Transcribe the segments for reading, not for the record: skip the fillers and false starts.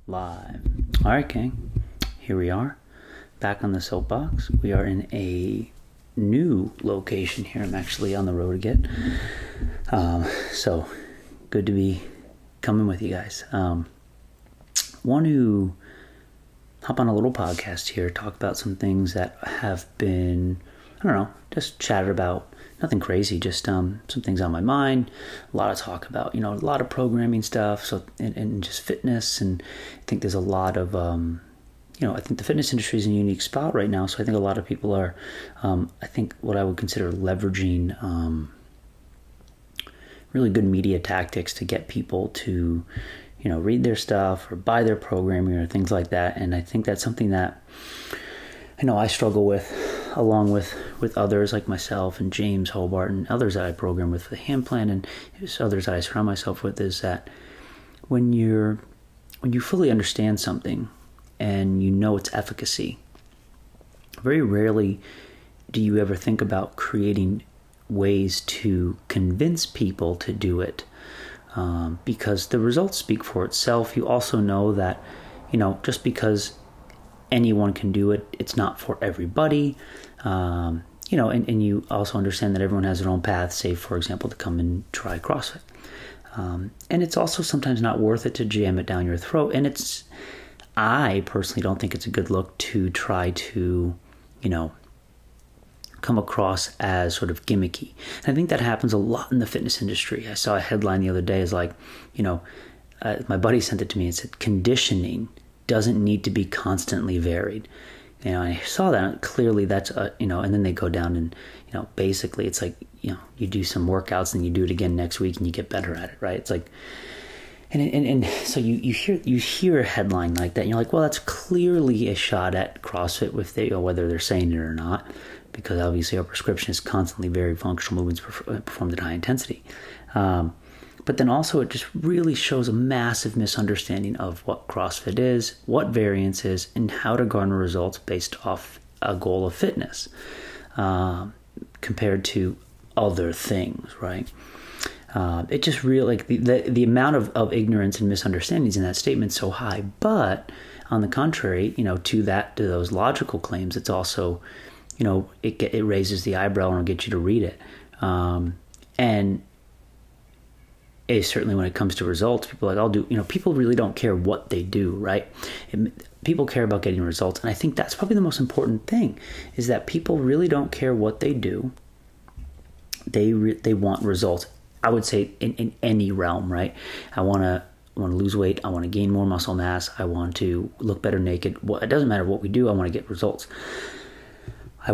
Live. All right, gang. Here we are, back on the soapbox. We are in a new location here. I'm actually on the road again. So good to be coming with you guys. Want to hop on a little podcast here, talk about some things that have been, just chatted about. Nothing crazy, just some things on my mind. A lot of talk about, a lot of programming stuff, so and just fitness. And I think there's a lot of, I think the fitness industry is in a unique spot right now. So I think a lot of people are, I think what I would consider leveraging really good media tactics to get people to, read their stuff or buy their programming or things like that. And I think that's something that I know I struggle with, along with others like myself and James Hobart and others that I program with for the hand plan, and others that I surround myself with, is that when you fully understand something and you know its efficacy, very rarely do you ever think about creating ways to convince people to do it, because the results speak for itself. You also know that, just because anyone can do it, it's not for everybody. And you also understand that everyone has their own path, say, for example, to come and try CrossFit. And it's also sometimes not worth it to jam it down your throat. And I personally don't think it's a good look to try to, come across as sort of gimmicky. And I think that happens a lot in the fitness industry. I saw a headline the other day, is like, my buddy sent it to me and said, conditioning doesn't need to be constantly varied. I saw that clearly. That's and then they go down and basically it's like you do some workouts and you do it again next week and you get better at it, right? It's like, and so you hear a headline like that and you're like, well, that's clearly a shot at CrossFit, with whether they're saying it or not, because obviously our prescription is constantly varied functional movements performed at high intensity. But then also it just really shows a massive misunderstanding of what CrossFit is, what variance is, and how to garner results based off a goal of fitness, compared to other things, right? It just really, the amount of ignorance and misunderstandings in that statement is so high. But on the contrary, to those logical claims, it's also, it raises the eyebrow and will get you to read it. And certainly when it comes to results, people are like, people really don't care what they do, right? People care about getting results. And I think that's probably the most important thing, is that people really don't care what they do. They want results. I would say in any realm, right? I want to lose weight. I want to gain more muscle mass. I want to look better naked. It doesn't matter what we do. I want to get results. I'd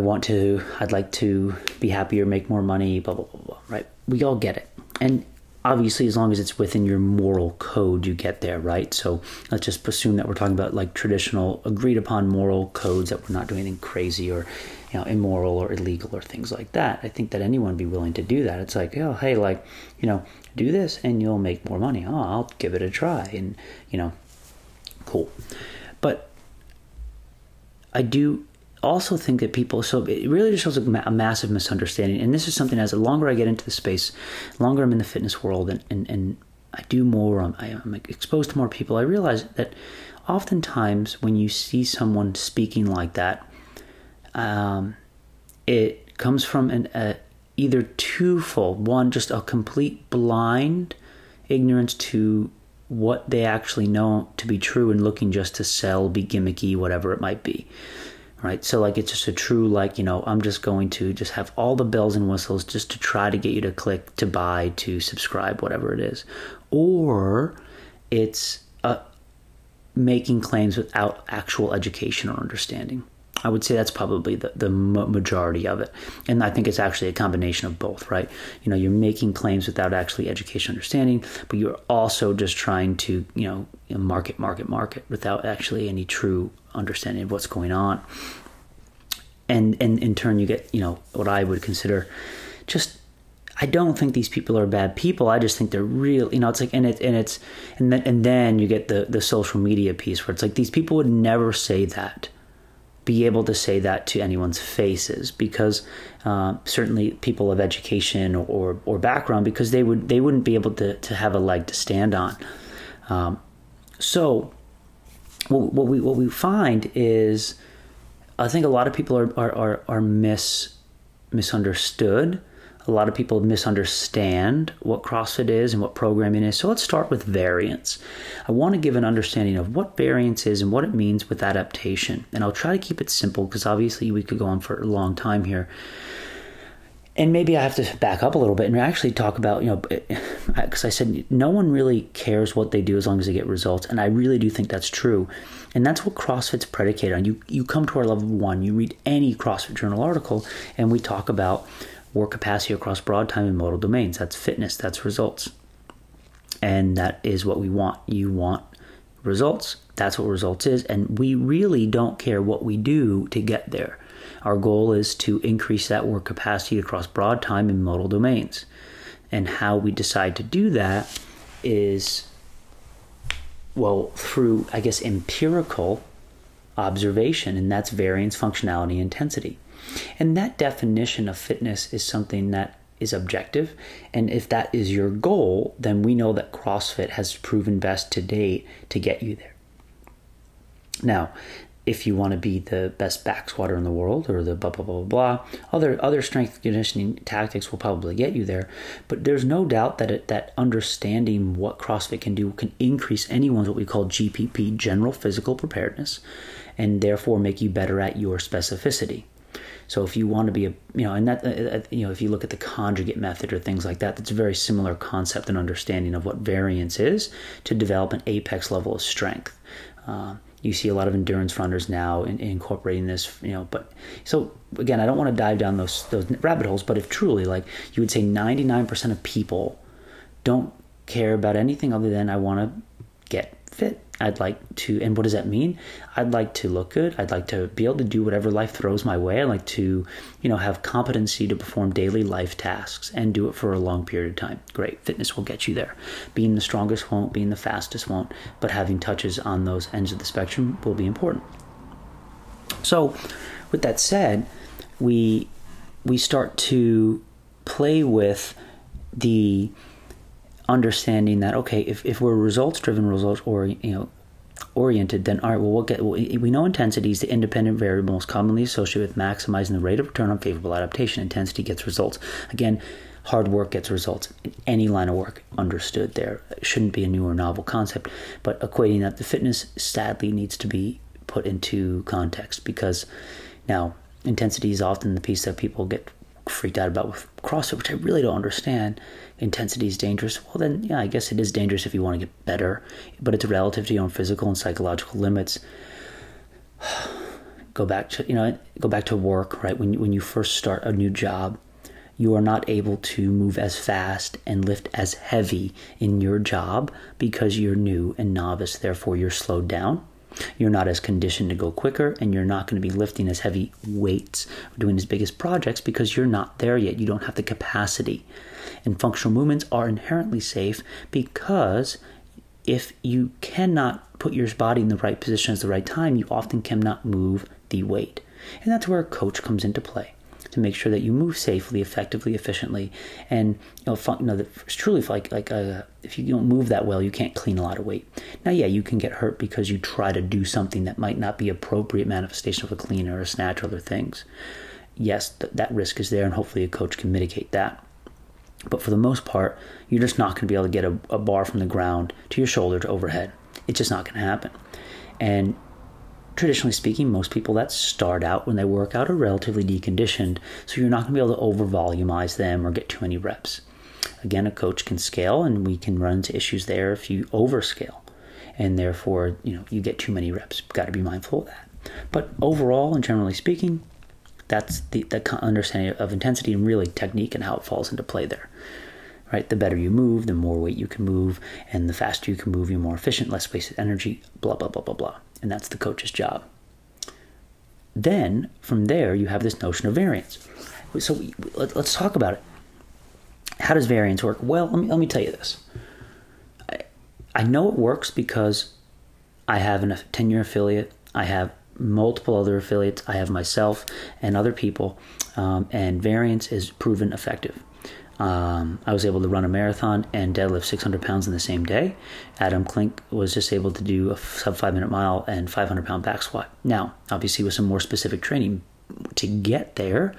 like to be happier, make more money, blah, blah, blah, blah, right? We all get it. And obviously, as long as it's within your moral code, you get there, right? So let's just assume that we're talking about like traditional agreed upon moral codes, that we're not doing anything crazy or, immoral or illegal or things like that. I think that anyone would be willing to do that. It's like, oh, hey, do this and you'll make more money. Oh, I'll give it a try. And, cool. But I do also think that so it really just shows a massive misunderstanding. And this is something, as the longer I get into the space, the longer I'm in the fitness world and I do more, I'm exposed to more people, I realize that oftentimes when you see someone speaking like that, it comes from either twofold. One, just a complete blind ignorance to what they actually know to be true and looking just to sell, be gimmicky, whatever it might be. Right. So it's just a true, I'm just going to just have all the bells and whistles just to try to get you to click, to buy, to subscribe, whatever it is. Or it's making claims without actual education or understanding. I would say that's probably the majority of it. And I think it's actually a combination of both, right? You're making claims without actually education, understanding, but you're also just trying to, market without actually any true understanding of what's going on. And in turn, you get, what I would consider just, I don't think these people are bad people. I just think they're real, it's like, and then you get the social media piece where it's like, these people would never be able to say that to anyone's faces, because certainly people of education or background, because they wouldn't be able to have a leg to stand on. So what we find is, I think a lot of people are misunderstood. A lot of people misunderstand what CrossFit is and what programming is. So let's start with variance. I want to give an understanding of what variance is and what it means with adaptation. And I'll try to keep it simple because obviously we could go on for a long time here. And maybe I have to back up a little bit and actually talk about, because I said no one really cares what they do as long as they get results. And I really do think that's true. And that's what CrossFit's predicated on. You come to our level 1, you read any CrossFit Journal article, and we talk about work capacity across broad time and modal domains. That's fitness, that's results. And that is what we want. You want results. That's what results is. And we really don't care what we do to get there. Our goal is to increase that work capacity across broad time and modal domains. And how we decide to do that is, well, through, I guess, empirical observation, and that's variance, functionality, intensity. And that definition of fitness is something that is objective. And if that is your goal, then we know that CrossFit has proven best to date to get you there. Now, if you want to be the best back squatter in the world or the blah, blah, blah, blah, other strength conditioning tactics will probably get you there. But there's no doubt that that understanding what CrossFit can do can increase anyone's what we call GPP, general physical preparedness, and therefore make you better at your specificity. So if you want to be if you look at the conjugate method or things like that, that's a very similar concept and understanding of what variance is to develop an apex level of strength. You see a lot of endurance runners now incorporating this, but so again, I don't want to dive down those rabbit holes, but if truly, like you would say 99% of people don't care about anything other than I want to get fit. I'd like to, and what does that mean? I'd like to look good. I'd like to be able to do whatever life throws my way. I'd like to, have competency to perform daily life tasks and do it for a long period of time. Great. Fitness will get you there. Being the strongest won't, being the fastest won't, but having touches on those ends of the spectrum will be important. So with that said, we start to play with the understanding that, okay, if we're results driven, results oriented, then all right, we know intensity is the independent variable most commonly associated with maximizing the rate of return on favorable adaptation. Intensity gets results. Again, hard work gets results in any line of work. Understood there. It shouldn't be a new or novel concept, but equating that to fitness sadly needs to be put into context, because now intensity is often the piece that people get freaked out about with CrossFit, which I really don't understand. Intensity is dangerous. Well, then, yeah, I guess it is dangerous if you want to get better, but it's relative to your own physical and psychological limits. Go back to work, right? When you first start a new job, you are not able to move as fast and lift as heavy in your job because you're new and novice. Therefore, you're slowed down. You're not as conditioned to go quicker, and you're not going to be lifting as heavy weights or doing as big as projects because you're not there yet. You don't have the capacity. And functional movements are inherently safe because if you cannot put your body in the right position at the right time, you often cannot move the weight. And that's where a coach comes into play to make sure that you move safely, effectively, efficiently. And it's truly like if you don't move that well, you can't clean a lot of weight. Now, yeah, you can get hurt because you try to do something that might not be appropriate manifestation of a clean or a snatch or other things. Yes, that risk is there, and hopefully a coach can mitigate that. But for the most part, you're just not going to be able to get a bar from the ground to your shoulder to overhead. It's just not going to happen. And traditionally speaking, most people that start out when they work out are relatively deconditioned, so you're not going to be able to over-volumize them or get too many reps. Again, a coach can scale, and we can run into issues there if you overscale, and therefore, you get too many reps. You've got to be mindful of that. But overall, and generally speaking, that's the understanding of intensity and really technique and how it falls into play there. Right? The better you move, the more weight you can move, and the faster you can move, you're more efficient, less wasted energy, blah, blah, blah, blah, blah. And that's the coach's job. Then, from there, you have this notion of variance. So let's talk about it. How does variance work? Well, let me tell you this. I know it works because I have a 10-year affiliate. I have multiple other affiliates. I have myself and other people, and variance is proven effective. I was able to run a marathon and deadlift 600 pounds in the same day. Adam Klink was just able to do a sub 5-minute mile and 500-pound back squat. Now, obviously with some more specific training to get there,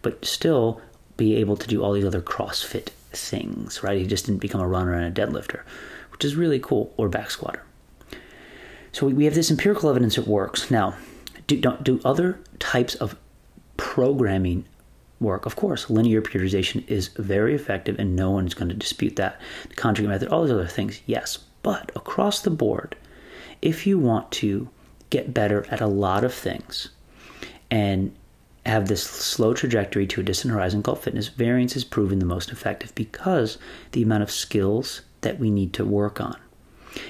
but still be able to do all these other CrossFit things, right? He just didn't become a runner and a deadlifter, which is really cool, or back squatter. So we have this empirical evidence it works. Now, do other types of programming work? Of course, linear periodization is very effective and no one is going to dispute that. The conjugate method, all those other things, yes. But across the board, if you want to get better at a lot of things and have this slow trajectory to a distant horizon called fitness, variance is proven the most effective because the amount of skills that we need to work on.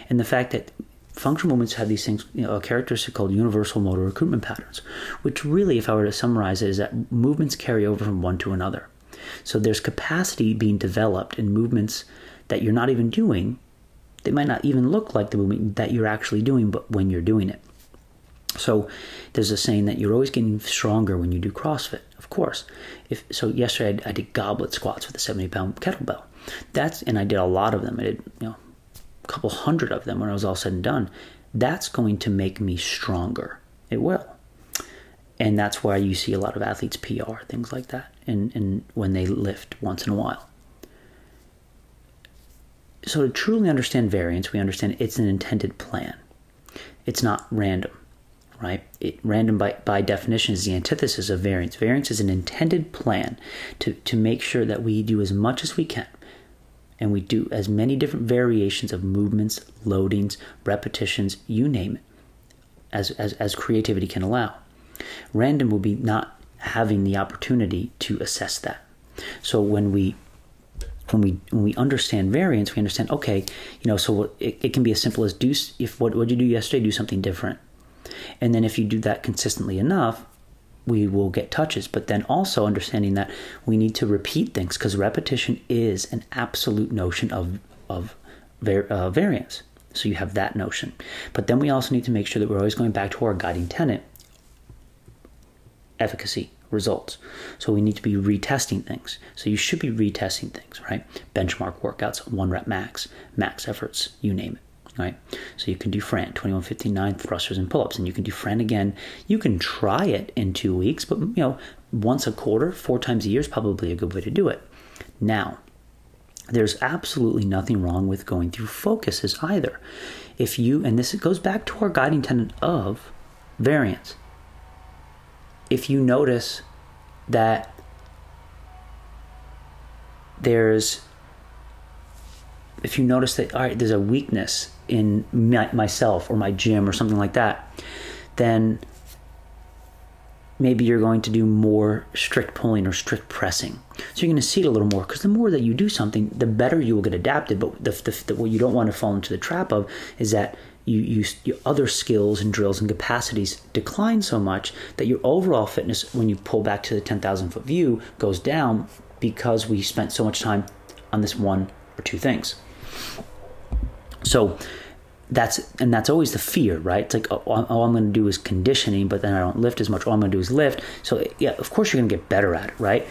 And the fact that functional movements have these things, a characteristic called universal motor recruitment patterns, which really, if I were to summarize it, is that movements carry over from one to another. So there's capacity being developed in movements that you're not even doing. They might not even look like the movement that you're actually doing, but when you're doing it. So there's a saying that you're always getting stronger when you do CrossFit, of course. So yesterday I did goblet squats with a 70-pound kettlebell. And I did a lot of them. I did, a couple hundred of them when I was all said and done. That's going to make me stronger. It will. And that's why you see a lot of athletes PR, things like that, and when they lift once in a while. So to truly understand variance, we understand it's an intended plan. It's not random, right? Random by definition is the antithesis of variance. Variance is an intended plan to make sure that we do as much as we can. And we do as many different variations of movements, loadings, repetitions, you name it, as creativity can allow. Random will be not having the opportunity to assess that. So when we understand variance, we understand, okay, so it can be as simple as what you do yesterday, do something different. And then if you do that consistently enough, we will get touches, but then also understanding that we need to repeat things because repetition is an absolute notion of variance. So you have that notion. But then we also need to make sure that we're always going back to our guiding tenet, efficacy, results. So we need to be retesting things. So you should be retesting things, right? Benchmark workouts, 1 rep max efforts, you name it. Right, so you can do Fran 21-15-9 thrusters and pull-ups, and you can do Fran again. You can try it in 2 weeks, but once a quarter, 4 times a year is probably a good way to do it. Now, there's absolutely nothing wrong with going through focuses either. And this goes back to our guiding tenet of variance. If you notice that all right, there's a weakness in myself or my gym or something like that, then maybe you're going to do more strict pulling or strict pressing. So you're going to see it a little more because the more that you do something, the better you will get adapted. But what you don't want to fall into the trap of is that your other skills and drills and capacities decline so much that your overall fitness, when you pull back to the 10,000-foot view, goes down because we spent so much time on this 1 or 2 things. So that's always the fear, right? It's like, all I'm going to do is conditioning, but then I don't lift as much. All I'm going to do is lift. So yeah, of course you're going to get better at it, right?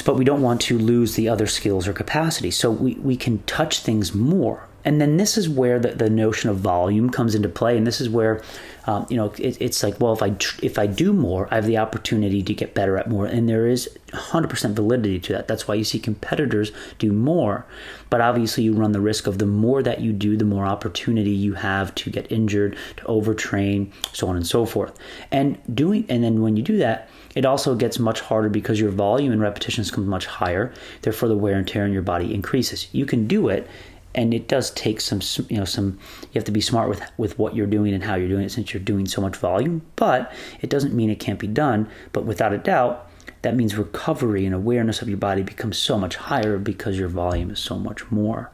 But we don't want to lose the other skills or capacity. So we can touch things more. And then this is where the notion of volume comes into play. And this is where, it's like, well, if I do more, I have the opportunity to get better at more. And there is 100% validity to that. That's why you see competitors do more. But obviously you run the risk of the more that you do, the more opportunity you have to get injured, to overtrain, so on and so forth. And then when you do that, it also gets much harder because your volume and repetitions come much higher. Therefore, the wear and tear in your body increases. You can do it. And it does take you have to be smart with what you're doing and how you're doing it since you're doing so much volume, but it doesn't mean it can't be done. But without a doubt, that means recovery and awareness of your body becomes so much higher because your volume is so much more.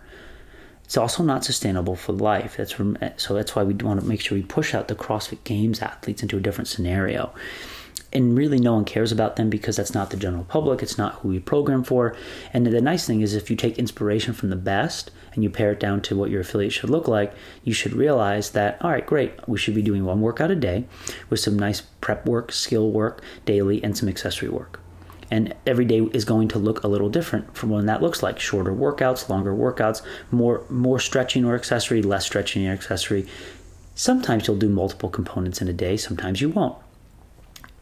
It's also not sustainable for life. So that's why we want to make sure we push out the CrossFit Games athletes into a different scenario. And really no one cares about them because that's not the general public. It's not who we program for. And the nice thing is if you take inspiration from the best and you pare it down to what your affiliate should look like, you should realize that, all right, great, we should be doing 1 workout a day with some nice prep work, skill work daily, and some accessory work. And every day is going to look a little different from what that looks like. Shorter workouts, longer workouts, more stretching or accessory, less stretching or accessory. Sometimes you'll do multiple components in a day, sometimes you won't.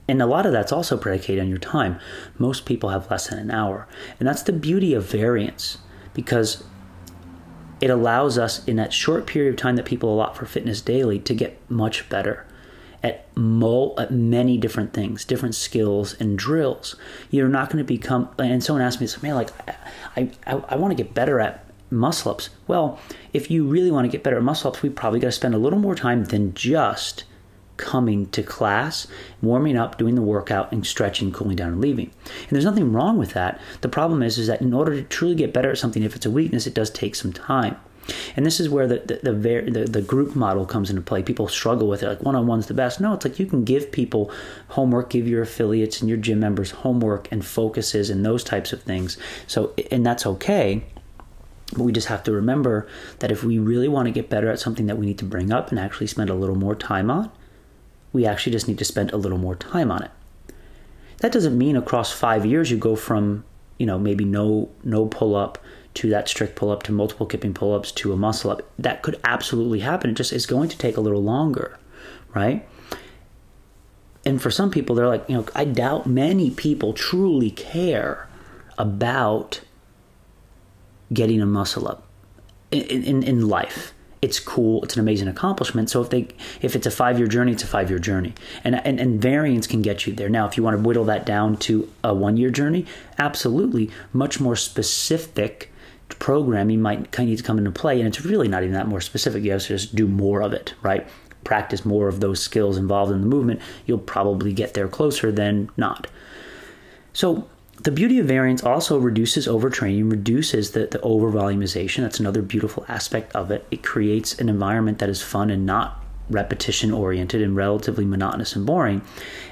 And a lot of that's also predicated on your time. Most people have less than an hour. And that's the beauty of variance, because it allows us in that short period of time that people allot for fitness daily to get much better at many different things, different skills and drills. You're not going to become, and someone asked me, man, like, I want to get better at muscle ups. Well, if you really want to get better at muscle ups, we probably got to spend a little more time than just coming to class, warming up, doing the workout, and stretching, cooling down, and leaving. And there's nothing wrong with that. The problem is that in order to truly get better at something, if it's a weakness, it does take some time. And this is where the group model comes into play. People struggle with it, like one-on-one's the best. No, it's like you can give people homework, give your affiliates and your gym members homework and focuses and those types of things. So, and that's okay. But we just have to remember that if we really want to get better at something that we need to bring up and actually spend a little more time on, we actually just need to spend a little more time on it. That doesn't mean across 5 years you go from, maybe no pull-up to that strict pull-up to multiple kipping pull-ups to a muscle-up. That could absolutely happen. It just is going to take a little longer, right? And for some people, they're like, I doubt many people truly care about getting a muscle-up in life. It's cool. It's an amazing accomplishment. So if it's a 5-year journey, it's a 5-year journey. And variance can get you there. Now, if you want to whittle that down to a 1-year journey, absolutely. Much more specific programming might kind of need to come into play. And it's really not even that more specific. You have to just do more of it, right? Practice more of those skills involved in the movement. You'll probably get there closer than not. So the beauty of variance also reduces overtraining, reduces the over-volumization. That's another beautiful aspect of it. It creates an environment that is fun and not repetition-oriented and relatively monotonous and boring.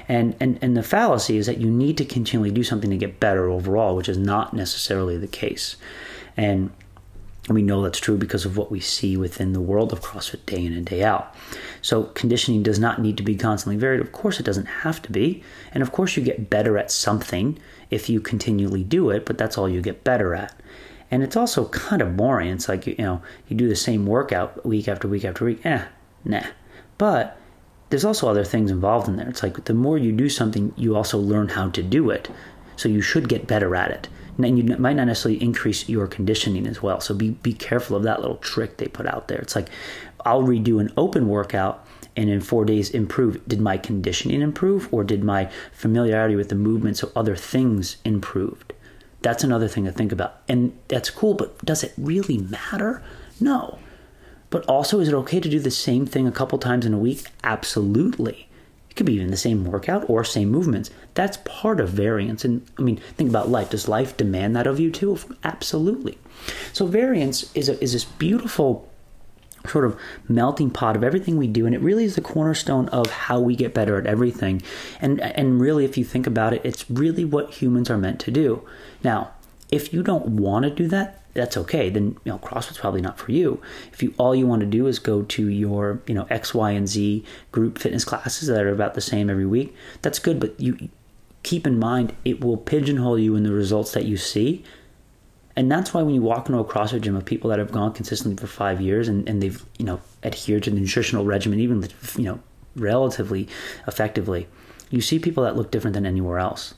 And the fallacy is that you need to continually do something to get better overall, which is not necessarily the case. And we know that's true because of what we see within the world of CrossFit day in and day out. So conditioning does not need to be constantly varied. Of course, it doesn't have to be. And of course, you get better at something if you continually do it, but that's all you get better at. And it's also kind of boring. It's like, you do the same workout week after week after week. Nah. But there's also other things involved in there. It's like the more you do something, you also learn how to do it. So you should get better at it. And you might not necessarily increase your conditioning as well. So be careful of that little trick they put out there. It's like, I'll redo an open workout and in 4 days improve. Did my conditioning improve, or did my familiarity with the movements or other things improved? That's another thing to think about. And that's cool, but does it really matter? No. But also, is it okay to do the same thing a couple times in a week? Absolutely. It could be even the same workout or same movements. That's part of variance. And think about life. Does life demand that of you too? Absolutely. So variance is this beautiful sort of melting pot of everything we do, and it really is the cornerstone of how we get better at everything. And really, if you think about it, it's really what humans are meant to do. Now, if you don't want to do that, that's okay. Then CrossFit's probably not for you. If all you want to do is go to your X, Y, and Z group fitness classes that are about the same every week, that's good. But you keep in mind, it will pigeonhole you in the results that you see. And that's why when you walk into a CrossFit gym of people that have gone consistently for 5 years and they've adhered to the nutritional regimen even relatively effectively, you see people that look different than anywhere else.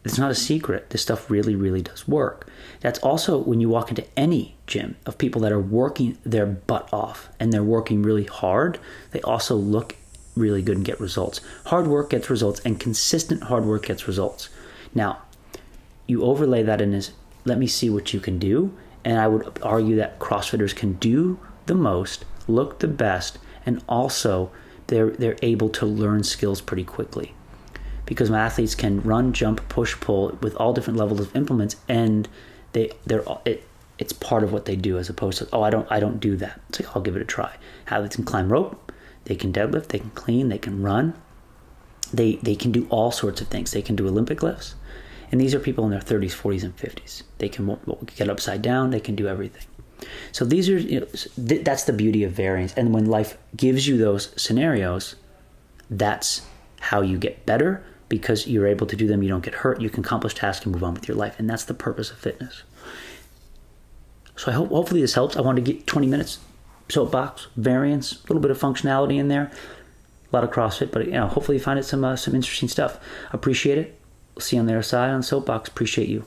It's not a secret. This stuff really, really does work. That's also when you walk into any gym of people that are working their butt off and they're working really hard, they also look really good and get results. Hard work gets results, and consistent hard work gets results. Now, you overlay that in as, let me see what you can do. And I would argue that CrossFitters can do the most, look the best, and also they're able to learn skills pretty quickly. Because my athletes can run, jump, push, pull with all different levels of implements, and it's part of what they do, as opposed to, I don't do that. It's like, I'll give it a try. Athletes can climb rope, they can deadlift, they can clean, they can run, they can do all sorts of things. They can do Olympic lifts, and these are people in their 30s, 40s, and 50s. They can get upside down, they can do everything. So these are that's the beauty of variance. And when life gives you those scenarios, that's how you get better. because you're able to do them. You don't get hurt. You can accomplish tasks and move on with your life. And that's the purpose of fitness. So hopefully this helps. I wanted to get 20 minutes, soapbox, variance, a little bit of functionality in there. A lot of CrossFit, but hopefully you find it some interesting stuff. Appreciate it. We'll see you on the other side on Soapbox. Appreciate you.